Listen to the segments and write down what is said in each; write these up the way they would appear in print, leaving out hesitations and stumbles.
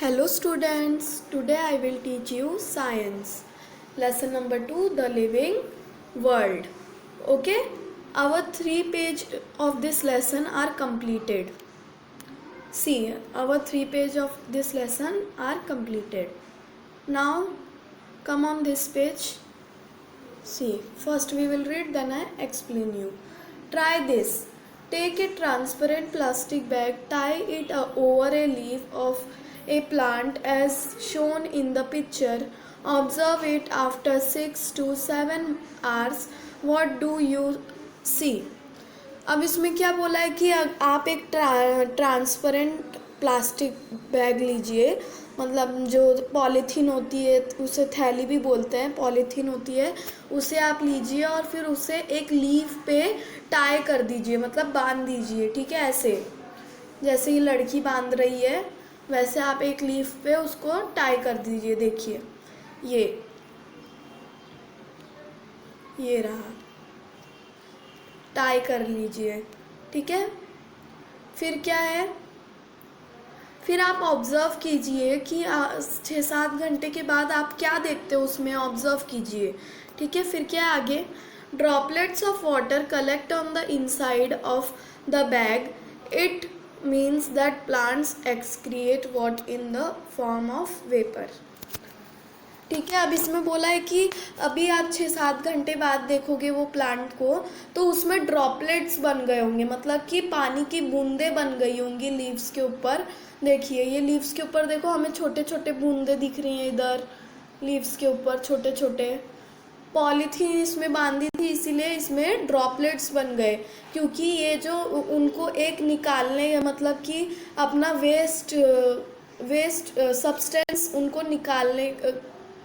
Hello students, today I will teach you science. Lesson number 2, the living world. Okay, our 3 page of this lesson are completed. See, our 3 page of this lesson are completed. Now come on this page. See, first we will read, then I explain you. Try this. Take a transparent plastic bag, tie it over a leaf of a plant as shown in the picture. Observe it after 6 to 7 hours. What do you see? अब इसमें क्या बोला है कि आप एक transparent plastic bag लीजिए, मतलब जो पॉलीथीन होती है उसे थैली भी बोलते हैं, पॉलीथीन होती है, उसे आप लीजिए और फिर उसे एक लीफ पे टाई कर दीजिए, मतलब बांध दीजिए। ठीक है, ऐसे जैसे ये लड़की बांध रही है वैसे आप एक लीफ पे उसको टाई कर दीजिए। देखिए ये रहा, टाई कर लीजिए। ठीक है, फिर क्या है, फिर आप ऑब्जर्व कीजिए कि 6-7 घंटे के बाद आप क्या देखते हो उसमें, ऑब्जर्व कीजिए। ठीक है, फिर क्या है आगे, droplets of water collect on the inside of the bag. It means that plants excrete water in the form of vapour. ठीक है, अब इसमें बोला है कि अभी आप 6-7 घंटे बाद देखोगे वो प्लांट को, तो उसमें ड्रॉपलेट्स बन गए होंगे, मतलब कि पानी की बूंदें बन गई होंगी लीव्स के ऊपर। देखिए ये लीव्स के ऊपर देखो, हमें छोटे छोटे बूंदें दिख रही हैं इधर लीव्स के ऊपर, छोटे छोटे। पॉलीथीन इसमें बांधी थी इसीलिए इसमें ड्रॉपलेट्स बन गए, क्योंकि ये जो उनको एक निकालने, मतलब कि अपना वेस्ट सब्सटेंस उनको निकालने,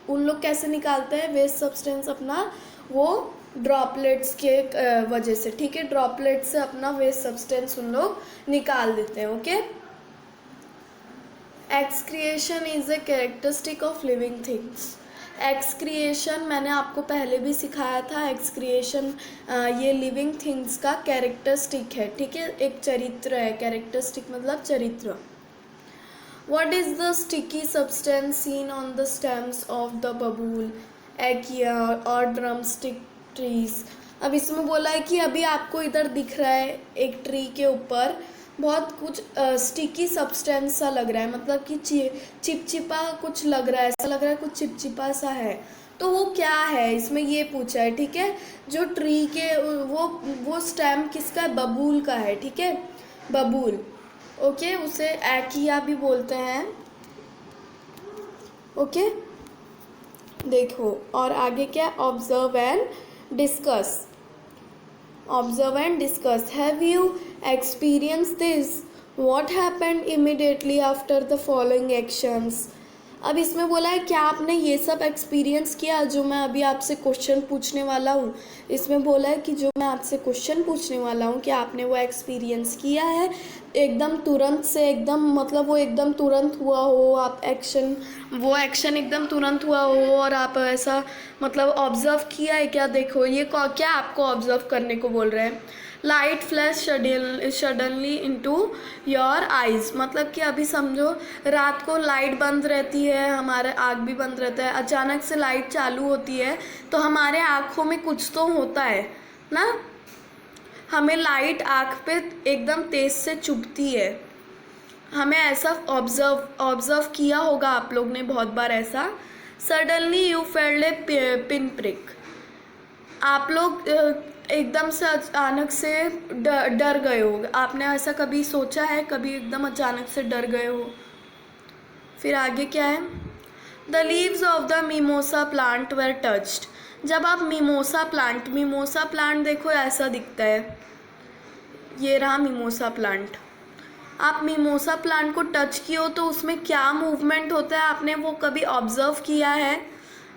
उन लोग कैसे निकालते हैं वेस्ट सब्सटेंस अपना, वो ड्रॉपलेट्स के वजह से। ठीक है, ड्रॉपलेट से अपना वेस्ट सब्सटेंस उन लोग निकाल देते हैं। Okay, excretion is a characteristic of living things. Excretion मैंने आपको पहले भी सिखाया था। एक्सक्रिएशन ये लिविंग थिंग्स का कैरेक्टरिस्टिक है। ठीक है, एक चरित्र है, कैरेक्टरिस्टिक मतलब चरित्र। What is the sticky substance seen on the stems of the babool, acacia or drumstick trees? अब इसमें बोला है कि अभी आपको इधर दिख रहा है एक ट्री के ऊपर बहुत कुछ स्टिकी सब्सटेंस सा लग रहा है, मतलब कि चिपचिपा कुछ लग रहा है, ऐसा लग रहा है कुछ चिपचिपा सा है। तो वो क्या है इसमें ये पूछा है। ठीक है, जो ट्री के वो स्टेम किसका है, बबूल का है। ठीक है, बबूल। ओके, उसे एकिया भी बोलते हैं। ओके, देखो और आगे क्या, observe and discuss. Observe and discuss. Have you experience this? What happened immediately after the following actions? अब इसमें बोला है क्या आपने ये सब एक्सपीरियंस किया जो मैं अभी आपसे क्वेश्चन पूछने वाला हूँ। इसमें बोला है कि जो मैं आपसे क्वेश्चन पूछने वाला हूँ क्या आपने वो एक्सपीरियंस किया है एकदम तुरंत से, एकदम मतलब वो एकदम तुरंत हुआ हो, आप वो एक्शन एकदम तुरंत हुआ हो और आप ऐसा मतलब ऑब्जर्व किया है क्या? देखो ये क्या आपको ऑब्जर्व करने को बोल रहे हैं। Light flash suddenly into your eyes, मतलब कि अभी समझो रात को लाइट बंद रहती है, हमारे आँख भी बंद रहता है, अचानक से लाइट चालू होती है तो हमारे आँखों में कुछ तो होता है ना, हमें लाइट आँख पे एकदम तेज़ से चुभती है। हमें ऐसा ऑब्जर्व किया होगा आप लोग ने बहुत बार ऐसा। Suddenly you failed A pin prick, आप लोग एकदम से अचानक से डर गए हो। आपने ऐसा कभी सोचा है, कभी एकदम अचानक से डर गए हो? फिर आगे क्या है, the leaves of the mimosa plant were touched. जब आप मिमोसा प्लांट देखो ऐसा दिखता है, ये रहा मिमोसा प्लांट। आप मिमोसा प्लांट को टच किए हो तो उसमें क्या मूवमेंट होता है, आपने वो कभी ऑब्जर्व किया है?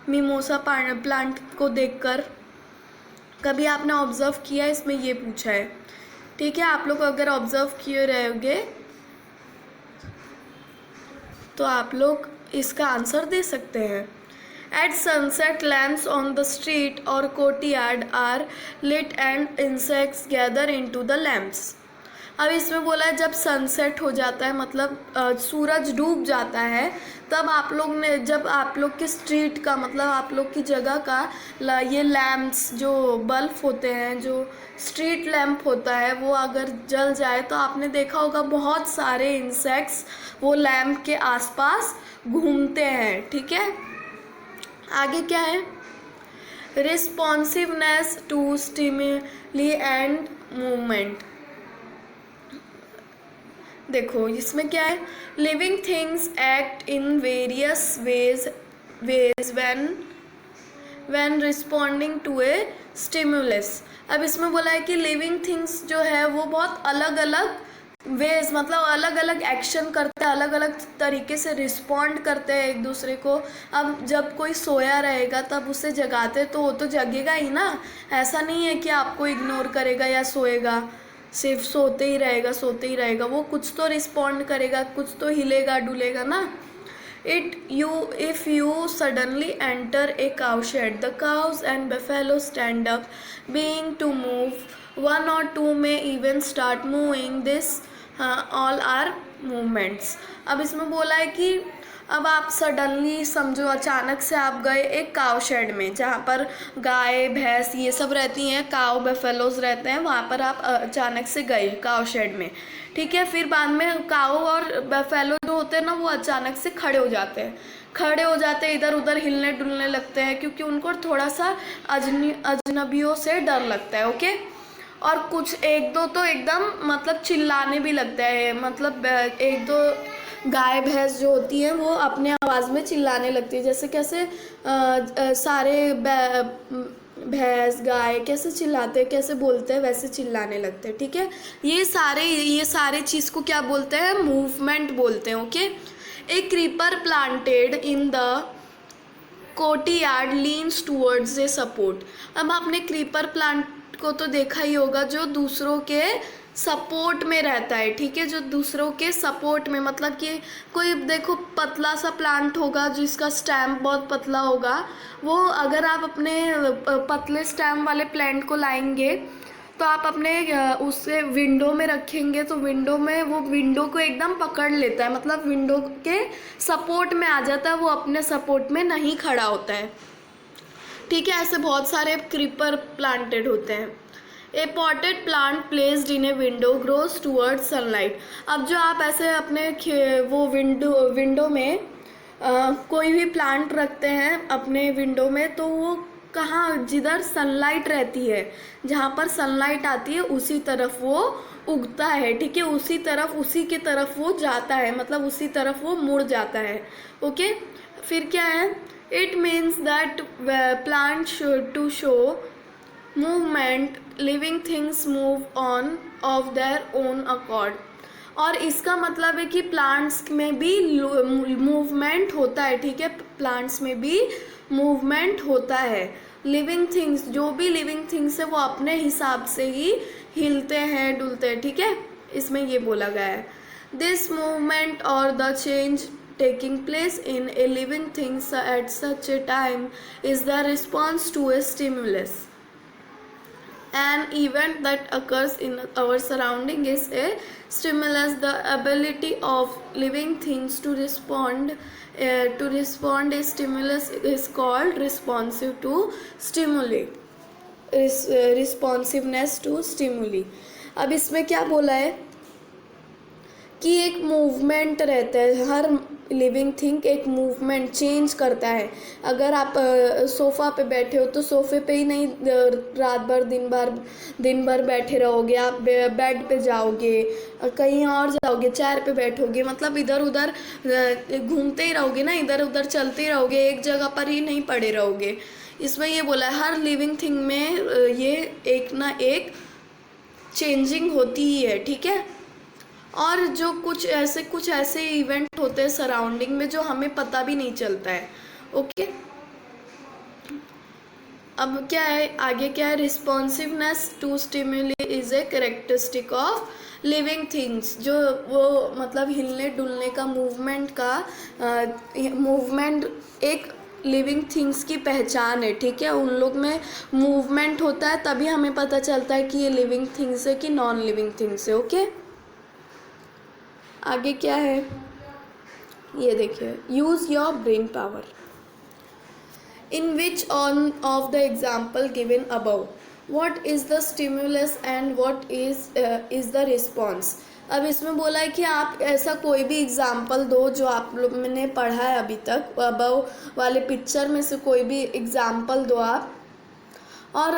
मिमोसा प्लांट को देखकर कभी आपने ऑब्जर्व किया? इसमें ये पूछा है। ठीक है, आप लोग अगर ऑब्जर्व किए रहोगे तो आप लोग इसका आंसर दे सकते हैं। At sunset lamps on the street और courtyard are lit and insects gather into the lamps. अब इसमें बोला है जब सनसेट हो जाता है, मतलब सूरज डूब जाता है, तब आप लोग ने, जब आप लोग की स्ट्रीट का, मतलब आप लोग की जगह का ये लैम्प्स जो बल्ब होते हैं, जो स्ट्रीट लैम्प होता है, वो अगर जल जाए तो आपने देखा होगा बहुत सारे इंसेक्ट्स वो लैम्प के आसपास घूमते हैं। ठीक है, आगे क्या है, responsiveness to stimuli and movement. देखो इसमें क्या है, living things act in various ways when responding to a stimulus. अब इसमें बोला है कि लिविंग थिंग्स जो है वो बहुत अलग अलग वेज, मतलब अलग अलग एक्शन करते हैं, अलग अलग तरीके से रिस्पॉन्ड करते हैं एक दूसरे को। अब जब कोई सोया रहेगा तब उसे जगाते तो वो तो जगेगा ही ना, ऐसा नहीं है कि आपको इग्नोर करेगा या सोएगा, सिर्फ सोते ही रहेगा सोते ही रहेगा, वो कुछ तो रिस्पॉन्ड करेगा, कुछ तो हिलेगा डुलेगा ना। If you suddenly enter a cowshed, the cows and buffalo stand up, being to move. One or two may even start moving. This all are movements. अब इसमें बोला है कि अब आप सडनली समझो अचानक से आप गए एक काव शेड में, जहाँ पर गाय भैंस ये सब रहती हैं, काव बफेलोज रहते हैं, वहाँ पर आप अचानक से गए काव शेड में। ठीक है, फिर बाद में काव और बफेलो जो होते हैं ना, वो अचानक से खड़े हो जाते हैं, इधर उधर हिलने डुलने लगते हैं, क्योंकि उनको थोड़ा सा अजनबियों से डर लगता है। ओके, और कुछ एक दो तो एकदम मतलब चिल्लाने भी लगता है, मतलब एक दो गाय भैंस जो होती हैं वो अपने आवाज़ में चिल्लाने लगती है, जैसे कैसे सारे भैंस गाय कैसे चिल्लाते हैं, कैसे बोलते हैं, वैसे चिल्लाने लगते हैं। ठीक है, ये सारे चीज़ को क्या बोलते हैं, मूवमेंट बोलते हैं। Okay, A creeper planted in the courtyard leans towards a support. अब आपने क्रीपर प्लांट को तो देखा ही होगा, जो दूसरों के सपोर्ट में रहता है। ठीक है, जो दूसरों के सपोर्ट में, मतलब कि कोई देखो पतला सा प्लांट होगा जिसका स्टेम बहुत पतला होगा, वो अगर आप अपने पतले स्टेम वाले प्लांट को लाएंगे तो आप अपने उससे विंडो में रखेंगे तो विंडो में वो विंडो को एकदम पकड़ लेता है, मतलब विंडो के सपोर्ट में आ जाता है, वो अपने सपोर्ट में नहीं खड़ा होता है। ठीक है, ऐसे बहुत सारे क्रीपर प्लांटेड होते हैं। A potted plant placed in a window grows towards sunlight. अब जो आप ऐसे अपने वो विंडो में कोई भी प्लांट रखते हैं अपने विंडो में, तो वो कहाँ, जिधर सनलाइट रहती है, जहाँ पर सनलाइट आती है उसी तरफ वो उगता है। ठीक है, उसी के तरफ वो जाता है, मतलब उसी तरफ वो मुड़ जाता है। ओके, फिर क्या है, it means that plant should to show movement, living things move on of their own accord. और इसका मतलब है कि प्लांट्स में भी मूवमेंट होता है। ठीक है, प्लांट्स में भी मूवमेंट होता है। लिविंग थिंग्स, जो भी लिविंग थिंग्स है वो अपने हिसाब से ही हिलते हैं डुलते हैं। ठीक है, इसमें ये बोला गया है, दिस मूवमेंट और the change taking place in a living thing at such a time is the response to a stimulus. An event that occurs in our surrounding is a stimulus. The ability of living things to respond a stimulus is called responsive to stimuli. Responsiveness to stimuli. अब इसमें क्या बोला है कि एक movement रहता है, हर लिविंग थिंग एक मूवमेंट चेंज करता है। अगर आप सोफ़ा पे बैठे हो तो सोफ़े पे ही नहीं रात भर दिन भर बैठे रहोगे, आप बेड पे जाओगे, कहीं और जाओगे, चेयर पे बैठोगे, मतलब इधर उधर घूमते ही रहोगे ना, इधर उधर चलते ही रहोगे, एक जगह पर ही नहीं पड़े रहोगे। इसमें ये बोला है हर लिविंग थिंग में ये एक ना एक चेंजिंग होती ही है। ठीक है, और जो कुछ ऐसे इवेंट होते हैं सराउंडिंग में जो हमें पता भी नहीं चलता है। ओके, अब क्या है, आगे क्या है, responsiveness to stimuli is a characteristic of living things. जो वो मतलब हिलने डुलने का मूवमेंट एक लिविंग थिंग्स की पहचान है। ठीक है, उन लोग में मूवमेंट होता है तभी हमें पता चलता है कि ये लिविंग थिंग्स है कि नॉन लिविंग थिंग्स है। ओके। आगे क्या है ये देखिए, use your brain power. In which on of the example given above, what is the stimulus and what is the response? अब इसमें बोला है कि आप ऐसा कोई भी एग्जाम्पल दो जो आप लोग ने पढ़ा है अभी तक, अबव वाले पिक्चर में से कोई भी एग्जाम्पल दो आप, और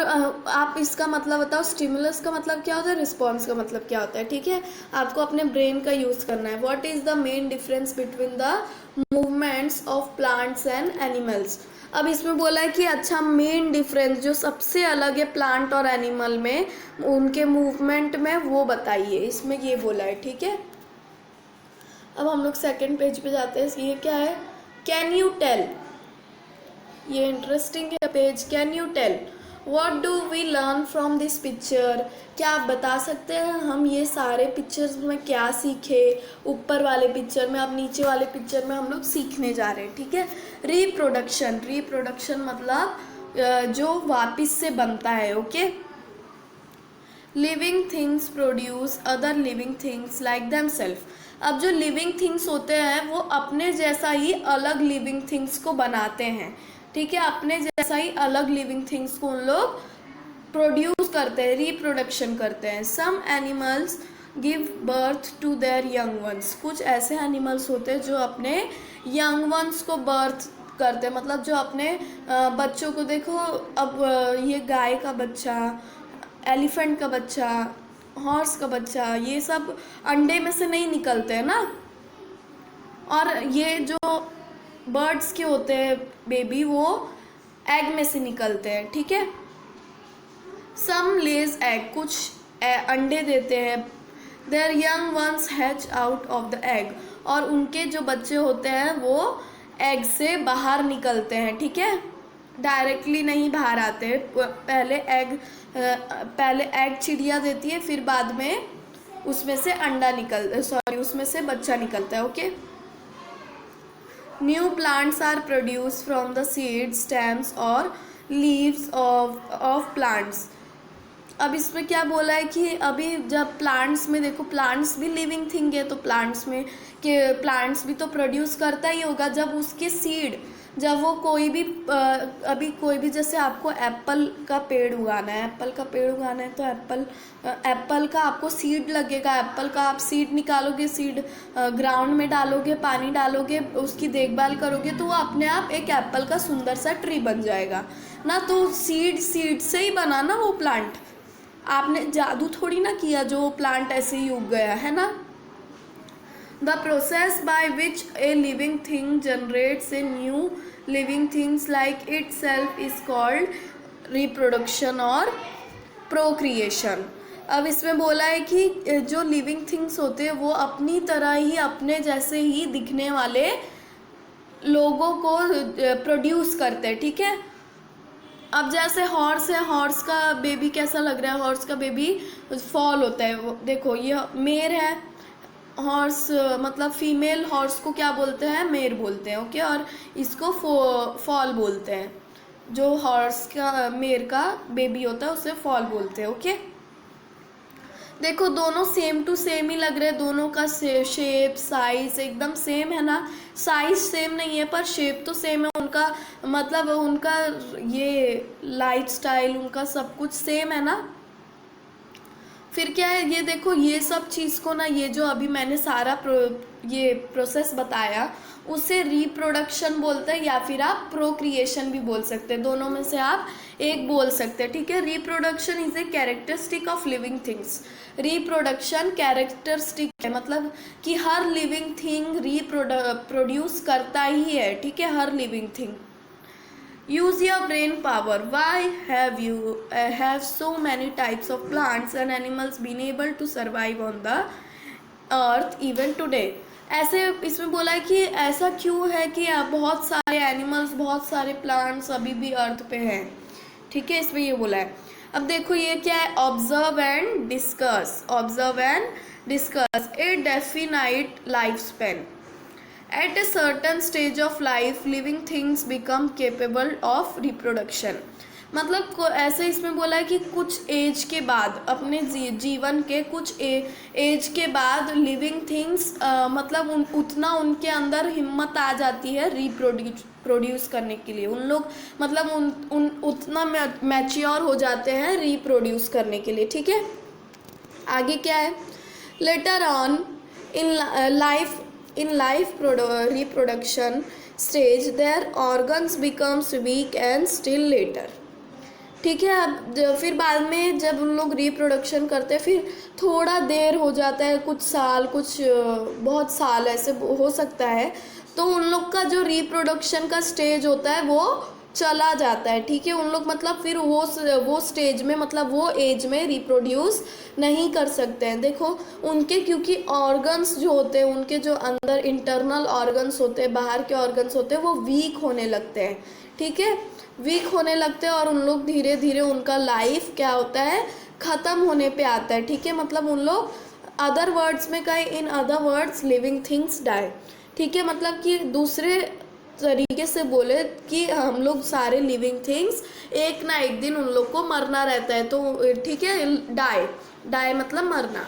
आप इसका मतलब बताओ। स्टिमुलस का मतलब क्या होता है, रिस्पॉन्स का मतलब क्या होता है। ठीक है, आपको अपने ब्रेन का यूज़ करना है। What is the main difference between the movements of plants and animals. अब इसमें बोला है कि अच्छा मेन डिफरेंस जो सबसे अलग है प्लांट और एनिमल में, उनके मूवमेंट में, वो बताइए, इसमें ये बोला है। ठीक है, अब हम लोग सेकेंड पेज पे जाते हैं। ये क्या है, कैन यू टेल, ये इंटरेस्टिंग है page. Can you tell what do we learn from this picture. क्या आप बता सकते हैं हम ये सारे पिक्चर्स में क्या सीखे, ऊपर वाले पिक्चर में, अब नीचे वाले पिक्चर में हम लोग सीखने जा रहे हैं। ठीक है, रिप्रोडक्शन, रिप्रोडक्शन मतलब जो वापस से बनता है। Okay, living things produce other living things like themself. अब जो लिविंग थिंग्स होते हैं वो अपने जैसा ही अलग लिविंग थिंग्स को बनाते हैं। ठीक है, अपने जैसा ही अलग लिविंग थिंग्स को उन लोग प्रोड्यूस करते हैं, रिप्रोडक्शन करते हैं। Some animals give birth to their young ones. कुछ ऐसे एनिमल्स होते हैं जो अपने यंग वंस को बर्थ करते हैं, मतलब जो अपने बच्चों को, देखो अब ये गाय का बच्चा, एलिफेंट का बच्चा, हॉर्स का बच्चा, ये सब अंडे में से नहीं निकलते हैं ना, और ये जो बर्ड्स के होते हैं बेबी, वो एग में से निकलते हैं। ठीक है, सम लेज एग, कुछ अंडे देते हैं। There young once hatch out of the egg, और उनके जो बच्चे होते हैं वो एग से बाहर निकलते हैं। ठीक है, डायरेक्टली नहीं बाहर आते हैं। पहले एग चिड़िया देती है, फिर बाद में उसमें से उसमें से बच्चा निकलता है। Okay, new plants are produce from the seed, stems और लीव्स ऑफ प्लांट्स। अब इसमें क्या बोला है कि अभी जब प्लांट्स में देखो, प्लांट्स भी लिविंग थिंग है, तो प्लांट्स में के प्लांट्स भी तो प्रोड्यूस करता ही होगा। जब उसके सीड, जब वो कोई भी अभी कोई भी, जैसे आपको एप्पल का पेड़ उगाना है, तो एप्पल का आपको सीड लगेगा। एप्पल का आप सीड निकालोगे, सीड ग्राउंड में डालोगे, पानी डालोगे, उसकी देखभाल करोगे, तो वो अपने आप एक एप्पल का सुंदर सा ट्री बन जाएगा ना। तो सीड से ही बना ना वो प्लांट, आपने जादू थोड़ी ना किया जो प्लांट ऐसे ही उग गया है ना। The process by which a living thing generates a new living things like itself is called reproduction और procreation। अब इसमें बोला है कि जो लिविंग थिंग्स होते हैं वो अपनी तरह ही, अपने जैसे ही दिखने वाले लोगों को प्रोड्यूस करते हैं। ठीक है, अब जैसे हॉर्स है, हॉर्स का बेबी कैसा लग रहा है, हॉर्स का बेबी फॉल होता है। वो देखो, ये मेर है हॉर्स, मतलब फीमेल हॉर्स को क्या बोलते हैं, मेर बोलते हैं। ओके, और इसको फॉल बोलते हैं। जो हॉर्स का मेर का बेबी होता है उसे फॉल बोलते हैं। ओके, देखो दोनों सेम टू सेम ही लग रहे हैं, दोनों का शेप साइज एकदम सेम है ना। साइज सेम नहीं है पर शेप तो सेम है उनका, मतलब उनका ये लाइफ स्टाइल, उनका सब कुछ सेम है ना। फिर क्या है, ये देखो, ये सब चीज़ को ना, ये जो अभी मैंने सारा ये प्रोसेस बताया, उसे रिप्रोडक्शन बोलते हैं, या फिर आप प्रोक्रिएशन भी बोल सकते हैं। दोनों में से आप एक बोल सकते हैं। ठीक है, reproduction is a characteristic of living things. Reproduction characteristic है, मतलब कि हर लिविंग थिंग प्रोड्यूस करता ही है। ठीक है, हर living thing. Use your brain power. Why have so many types of plants and animals been able to survive on the earth even today? ऐसे इसमें बोला है कि ऐसा क्यों है कि बहुत सारे एनिमल्स, बहुत सारे प्लांट्स अभी भी अर्थ पे हैं। ठीक है, इसमें ये बोला है। अब देखो ये क्या है, observe and discuss. Observe and discuss A definite life span. At a certain stage of life, living things become capable of reproduction. मतलब ऐसे इसमें बोला है कि कुछ एज के बाद, अपने जीवन के कुछ एज के बाद लिविंग थिंग्स मतलब उतना उनके अंदर हिम्मत आ जाती है प्रोड्यूस करने के लिए। उन लोग मतलब उन उतना मैच्योर हो जाते हैं रिप्रोड्यूस करने के लिए। ठीक है, आगे क्या है, later on in life reproduction stage their organs becomes weak and still later. ठीक है, अब फिर बाद में जब उन लोग रिप्रोडक्शन करते हैं, फिर थोड़ा देर हो जाता है, कुछ साल, कुछ बहुत साल ऐसे हो सकता है, तो उन लोग का जो रिप्रोडक्शन का स्टेज होता है वो चला जाता है। ठीक है, उन लोग मतलब फिर वो स्टेज में, मतलब वो एज में रिप्रोड्यूस नहीं कर सकते हैं। देखो उनके, क्योंकि ऑर्गन्स जो होते हैं, उनके जो अंदर इंटरनल ऑर्गन्स होते हैं, बाहर के ऑर्गन्स होते हैं, वो वीक होने लगते हैं। ठीक है, वीक होने लगते हैं और उन लोग धीरे धीरे उनका लाइफ क्या होता है, ख़त्म होने पे आता है। ठीक है, मतलब उन लोग, अदर वर्ड्स में कहें, in other words living things die. ठीक है, मतलब कि दूसरे तरीके से बोले कि हम लोग सारे लिविंग थिंग्स एक ना एक दिन उन लोग को मरना रहता है। तो ठीक है, डाई मतलब मरना।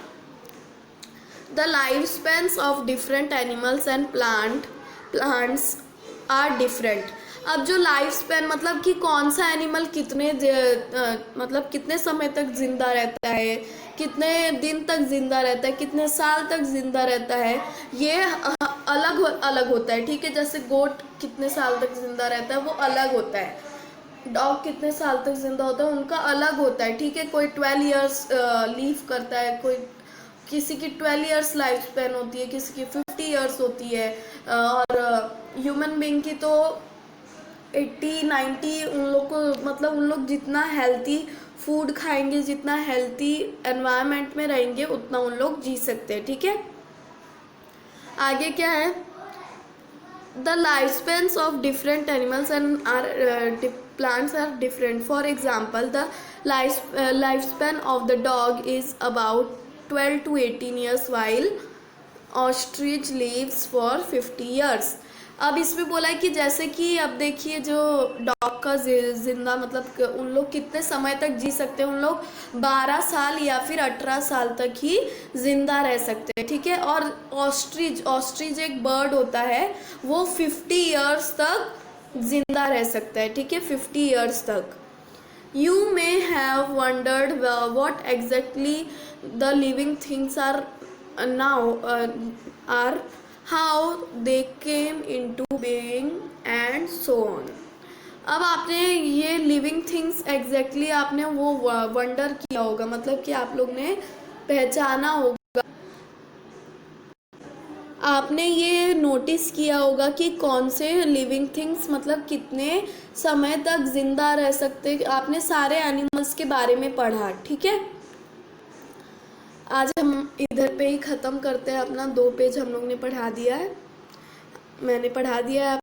The life spans of different animals and plants are different. अब जो लाइफ स्पैन मतलब कि कौन सा एनिमल कितने मतलब कितने समय तक जिंदा रहता है, कितने दिन तक जिंदा रहता है, कितने साल तक जिंदा रहता है, ये अलग अलग होता है। ठीक है, जैसे गोट कितने साल तक जिंदा रहता है वो अलग होता है, डॉग कितने साल तक जिंदा होता है उनका अलग होता है। ठीक है, कोई 12 ईयर्स लीव करता है, कोई किसी की 12 ईयर्स लाइफ स्पैन होती है, किसी की 50 ईयर्स होती है, और ह्यूमन बीइंग की तो 80-90। उन लोग को मतलब उन लोग जितना हेल्थी फूड खाएंगे, जितना हेल्थी एनवायरनमेंट में रहेंगे, उतना उन लोग जी सकते हैं। ठीक है, आगे क्या है, the life spans of different animals and are plants are different. For example, the life span of the dog is about 12 to 18 years while ostrich lives for 50 years। अब इसमें बोला है कि जैसे कि अब देखिए जो डॉग का जिंदा मतलब उन लोग कितने समय तक जी सकते हैं, उन लोग 12 साल या फिर 18 साल तक ही जिंदा रह सकते हैं। ठीक है, और ऑस्ट्रिच एक बर्ड होता है, वो 50 ईयर्स तक जिंदा रह सकता है। ठीक है, 50 ईयर्स तक। You may have wondered what exactly the living things are now, are how they came into being and so on। अब आपने ये लिविंग थिंग्स एग्जैक्टली आपने वो वंडर किया होगा, मतलब कि आप लोग ने पहचाना होगा, आपने ये नोटिस किया होगा कि कौन से लिविंग थिंग्स मतलब कितने समय तक जिंदा रह सकते। आपने सारे एनिमल्स के बारे में पढ़ा। ठीक है, आज हम इधर पे ही ख़त्म करते हैं अपना। 2 पेज हम लोग ने पढ़ा दिया है, मैंने पढ़ा दिया है।